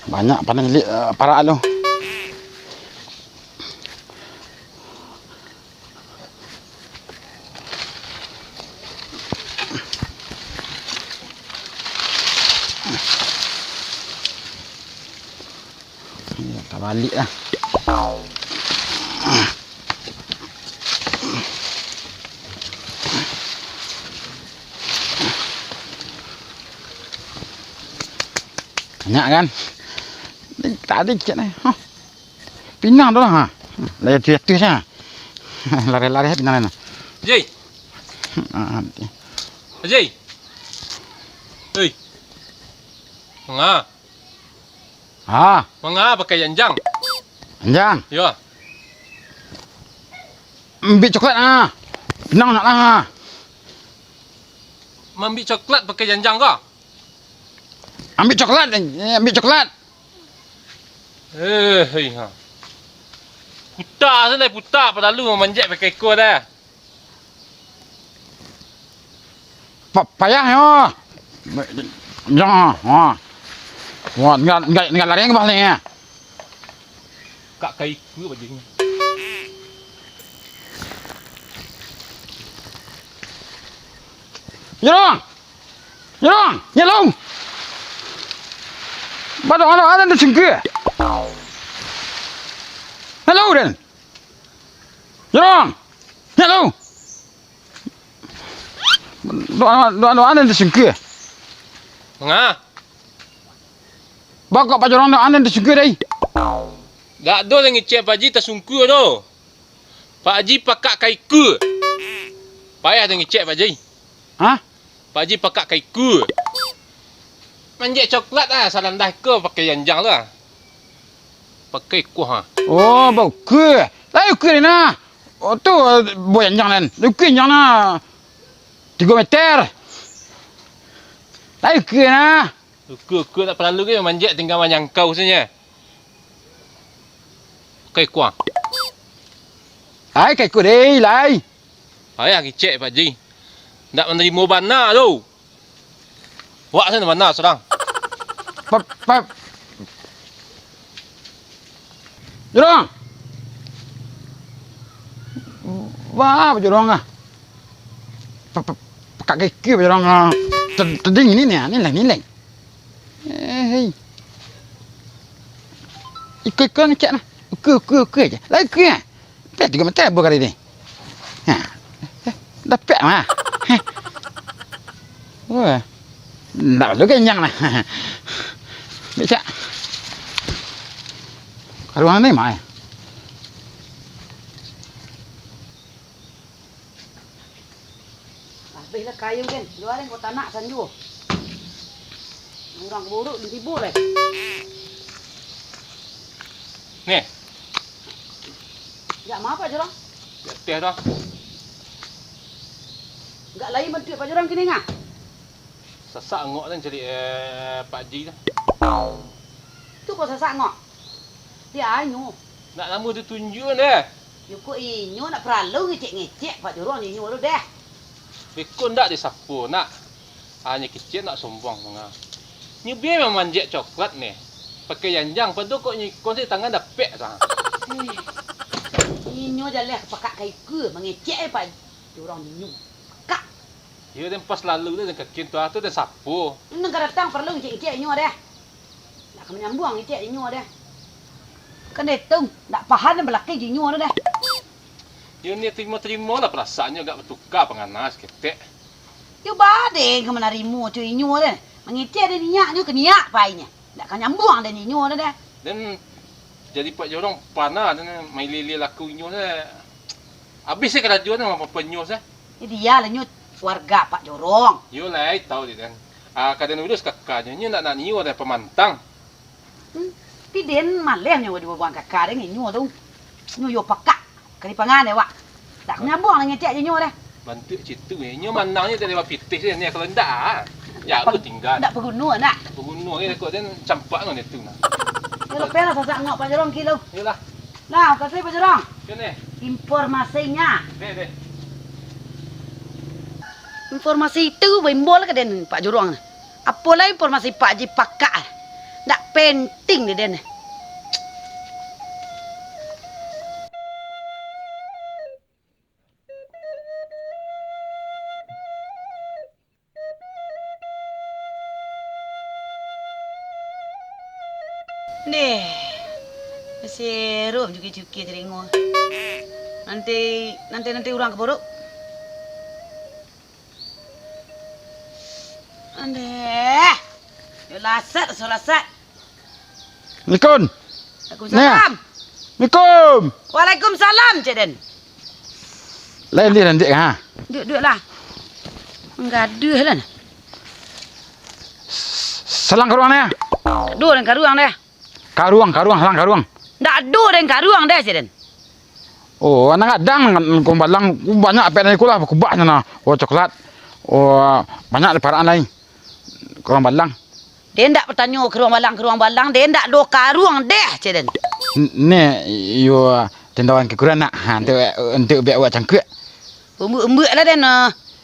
Banyak panen para lo. Ya, tak balik lah. Banyak kan? Tak ada cik ni. Pinang tu lah. Lari tu saja. Lari-lari pinang ni. Jay. Jay. Hei. Manga pakai janjang. Janjang. Ya. Ambil coklat ah. Pinang nak lah. Ambil coklat pakai janjang kah? Ambil coklat, ambil coklat. Hei ha. Putar saja putar pada lu memanjat pakai ekor dah. Payah yo. Jangan ha. Wah, enggak lari ke balik ya. Kak kai ku bajing. Jerong. Jerong, nyelong. Badong ada di sini. Hello then. Jerong. Hello. Doa ada di sini. Manga. Bakal Pak Jerong ada di sini deh. Dak do yang ngecek Pak Haji tersungku tu. Pak Haji pakak kaiku. Payah dia ngecek Pak Haji. Hah? Pak Haji pakak kaiku. Manjat coklat lah, salam dah ke pakai janjang lah. Pakai kuah ha. Oh, bau ke. Lain ke ni nah. Oh tu boy janjang lan. Lukin janjang nah. 3 meter. Lain ke nah. Ke tak perlu ke manjat tinggal menyangkau saja. Pakai kuah. Ai kai ku deh, lai. Payah ngecek Pak Haji. Tak menerima bana tu. Wak sana bana serang. Pap. Jerong. Wah, jerong ah. Pakak kaki jerong ah. Teding ini ni lah. Hei. Ikut ngecek nah. Ke aja. Lai ke. Pet 3 meter berkali ni. Ha. Dapat mah. Wah. Tak perlu kenyang lah. Becak. Kalau mana ni mai. Habislah kayu kan. Luar kau tanak sanju. Orang buruk ditibur leh. Ni. Jak apa Pak Jorong? Jak teh dah. Enggak lain mentuk Pak Jorong kini ngah. Sasak ngok kan cari Pak Haji dah. Tu kau sasak ngok. Dia anyu. Nak nama tu tunjuk dah. Yo ko inyo nak perlu ngecek Pak Jorong ni inyo dah. Bekon dak di sapu nak. Hanya kecil nak sombong manga. Ni biar memanjat coklat ni. Pakai janjang padu kok ni konsi tangan dah pek sah. Inyo jalan pakak kai ke mengecek Pak Jorong inyo. Kak. Ya dan pas lalu tu kaki tu dan sapu. Negara datang perlu ngecek inyo dah. Nak menyambung ngecek inyo dah. Kan itu tak paham belakang inyo dah. Ya ni terima lah perasaannya agak bertukar penganas ketek. Yo badeng ke menarimu tu inyo dah. Mengecek dia niatnya ke niat painya. Tak kan nyambung dan inyo dah. Dan jadi Pak Jorong panah dan mai lele laku inyo dah. Habis saya kerajuan sama penyus dah. Jadi dia lah nyut warga Pak Jorong. Yo lah tahu dia kan. Kadang urus kakaknya ni nak niu ada pemantang. Piden maleh nyo di buang kakak deh inyo tu. Nyo yo pakak. Kali pangan wak. Tak nyambung lah ngecek inyo dah. Bantu situ inyo manangnya dari pitis ni kalau ndak. Ya aku tinggal. Tak perguna nak. Berguna ni kau dan campak dengan itu nah. Yo lepas lah sasak ngok Pak Jorong kilo. Yalah. Lah, kasih Pak Jorong. Kene. Informasinya. Deh. Informasi itu bimbol ke den Pak Jorong. Apalah informasi Pak Ji Pakak. Tak penting ni den. Deh. Masih rum cuki-cuki teringo. Nanti orang keburuk. Andeh. Yo lasat. Assalamualaikum. Waalaikumsalam. Assalamualaikum. Waalaikumsalam, Cik Den. Lain dia nanti ha. Duduk lah. Gaduh lah. Selang ke ruang ni. Duduk dan karuang deh. Karuang, selang karuang. Tak duduk dan karuang deh, Cik Den. Oh, anak kadang kau balang banyak apa yang kulah kubah sana. Oh, coklat. Oh, banyak paraan lain. Kurang balang. Dia tak bertanya ke ruang balang. Dia tak do karuang deh, Cik Den. Ni yo tindawan kekuran nak. Ha, untuk biar awak cangkuk. Umbuk lah Den.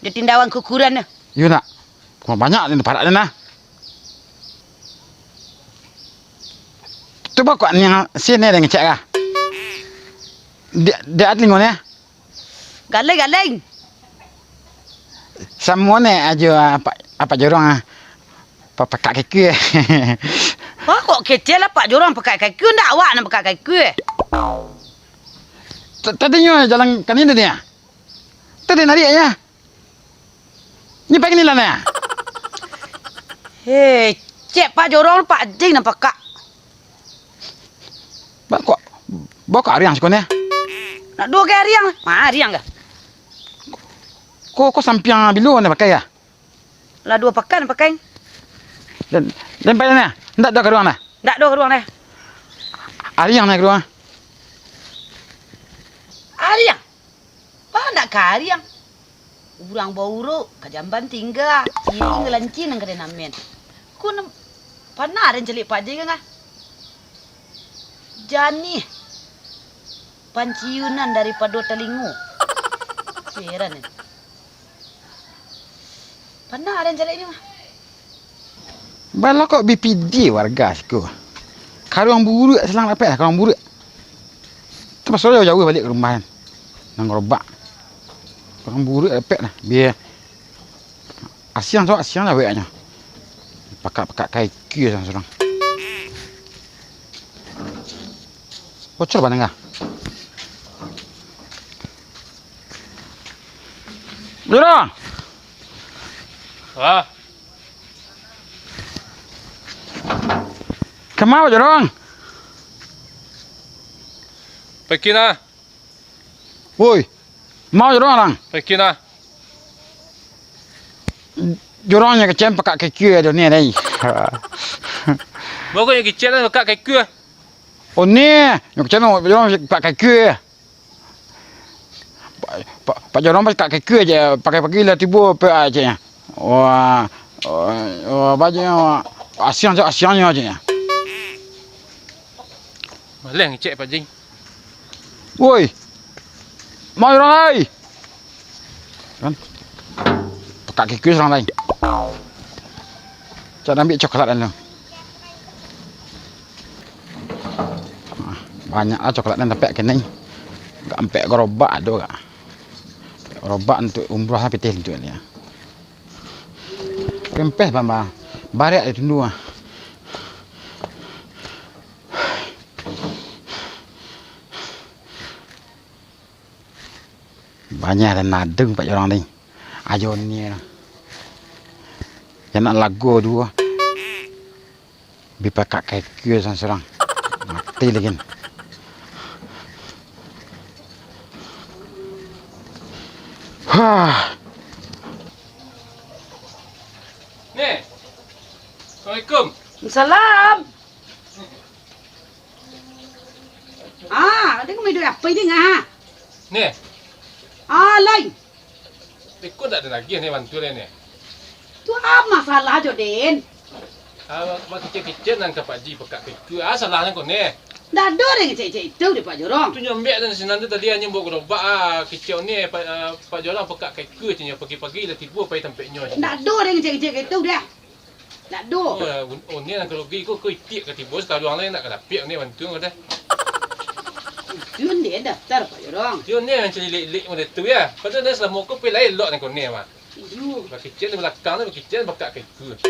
Dia tindawan kekuran dah. Yo nak. Kurang banyak ni parak ni nah. Coba kau ni yang sini dengan cak ah. Dia atlingon ya. Galeng. Semua ni aja apa jorong ah. Pakai kaki. Wah, kok kecil lah Pak Jorong pakai kaki. Tak awak nak pakai kaki. Tadinya jalan kan ini dia. Tadi narik ya. Ni pakai ni lah ni. Hei, cek Pak Jorong Pak Jing nak pakai. Bawa ariang sekolah ni. Nak dua ke ariang? Mah ariang ke? Kau sampiang bilu ni pakai ya. Lah dua pakai nak pakai. Dan pakai ni. Ndak dah ke ruang ni. Tak dua ke ruang deh. Ariang ni ke ruang. Ariang? Apa nak ke ariang? Urang bauru ke jamban tinggal. Ini ngelancin yang kena namen. Ku nam panah dan celik Pak Jing ngah. Jani panciunan daripada telingu. Heran ni. Panah dan celik ni mah. Balok kok BPD warga siku. Karuang buruk selang dapat lah karuang buruk. Tu pasal jauh balik ke rumah kan. Nang gerobak. Karuang buruk dapat lah. Biar asiang lah weknya. Pakat kaki seorang. Bocor bandang kah? Jorong. Wah, Kemau jorong. pergi na. Woi. Mau jorong orang. Pergi na. Jorongnya kecem pakai kaki ada ni dah. Bawa yang kecil lah pakai kaki. Oh ni, yang kecem jorong pakai kaki. Pak jorong pakai kaki aja, pakai pagi lah tiba apa aja. Wah, baju asiangnya aja. Maleng cek Pak Jing. Woi. Mau orang lain. Kan? Pakai kaki orang lain. Jangan ambil coklat dan banyak lah coklat dan tapi kena. Enggak sampai gerobak ada enggak. Gerobak untuk umrah sampai tel tu ni. Kempes bamba. Barak itu dulu ah. Banyak dan nadeng Pak orang ni. Ajon ni lah. Yang nak lagu dua. Bipa kaki seorang. Mati lagi. Ni. Assalamualaikum. Salam. Ada kau hidup apa ini ngah? Ni. Lain. Ikut tak ada lagi ni bantu ni. Tu apa masalah jo Den? Mak kecil-kecil nang Pak Ji pakai kaki. Salahnya kau ni. Dah ada dengan cek-cek itu di Pak Jorong. Tu nyambek dan senanda tadi hanya buat gerobak kecil ni Pak Jorang pekak keke je pagi-pagi dah tiba pai tempatnya. Dah ada dengan cek-cek itu dah. Dah ada. Oh ni nak rugi ko itik ke tiba sekali orang lain nak kena piak ni bantu dah. Tuan dia daftar Pak Jorong. Dia ni yang celik-lik macam tu ya. Padahal dah selama ko pilih elok ni ko ni mah. Iyo. Bak kecil ni belakang ni kecil pekak keke.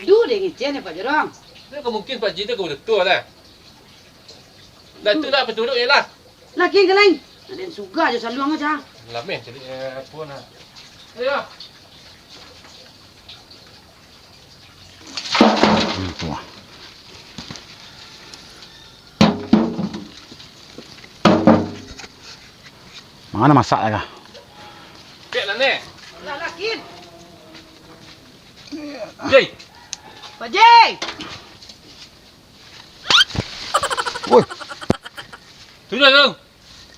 Dua dengan cek ni Pak Jorong. Dia mungkin Pak Ji tu ko betul dah. Dah tu dah petuluk je lah. Laki ke lain. Ada yang suka je saluang aja. Lamen jadi apa nak. Ayo. Tu. Mana masak ya? Piak lah ni. Lah laki. Jai. Pak Jai. Woi, Turun dong.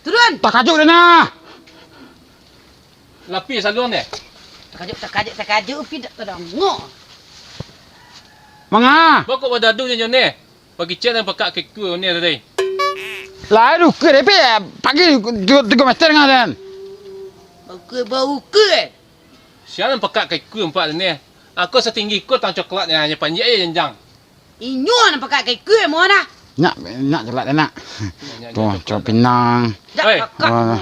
Turun. tak kajuk dah nah. Lapis saluang ni. Terkajut pi dak terangok. Manga. Kau pada adu je ni. Bagi cek dan pekak keke ni tadi. Lah aduh ke depe pagi 3 meter ngah dan. Bau ke. Siapa pekak keke empat ni? Aku setinggi kau tang coklat ni hanya panjang je jenjang. Inyo nak pakai ke mo dah. Nak jelat dah nak. Tu, cok pinang. Dak Oi. pakai.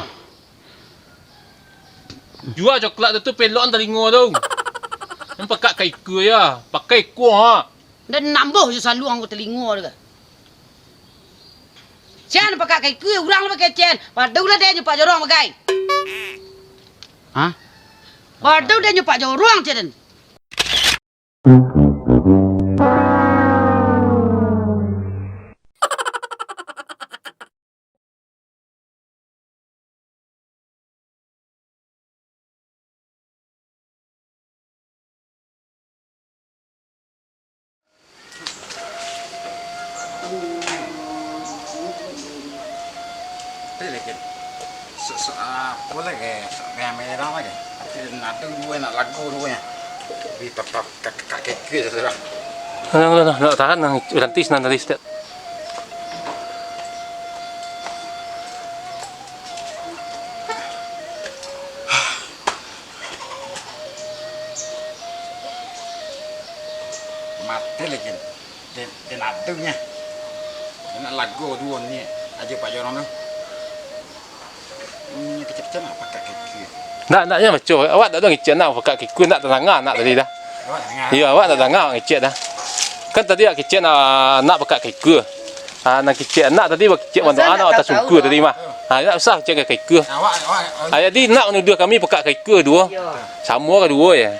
Jual coklat tu pelon telinga tu. Yang pekak keke ya. Pakai kuah. Dan nambah je saluang ko telinga dia. Cian pakai ke urang pakai cian. Padu lah dia Pak Jorong pakai. Hah? Padu dia Pak Jorong cian. Thế là cái boleh ke merah lagi. Nak tu dua nak lagu dua ya. Di tetap kakek ke sudah. Nak tahan nanti nanti setiap. Mati lagi. Dia nak tu nya. Dia nak lagu dua ni aja Pak Jorong tu. Ni kecil-kecil nak pakai kaki. Naknya macam awak tak tahu ngicet nak pekak keke nak terangah nak tadi dah. Awak dengar. Ya awak tak terangah ngicet dah. Kan tadi ngicet nak pekak keke. Nak kecek nak tadi kecek wanto anak atas sungku tadi mah. Tak usah kecek keke. Awak Jadi nak dua kami pekak keke dua. Ya. Sama ke dua ya.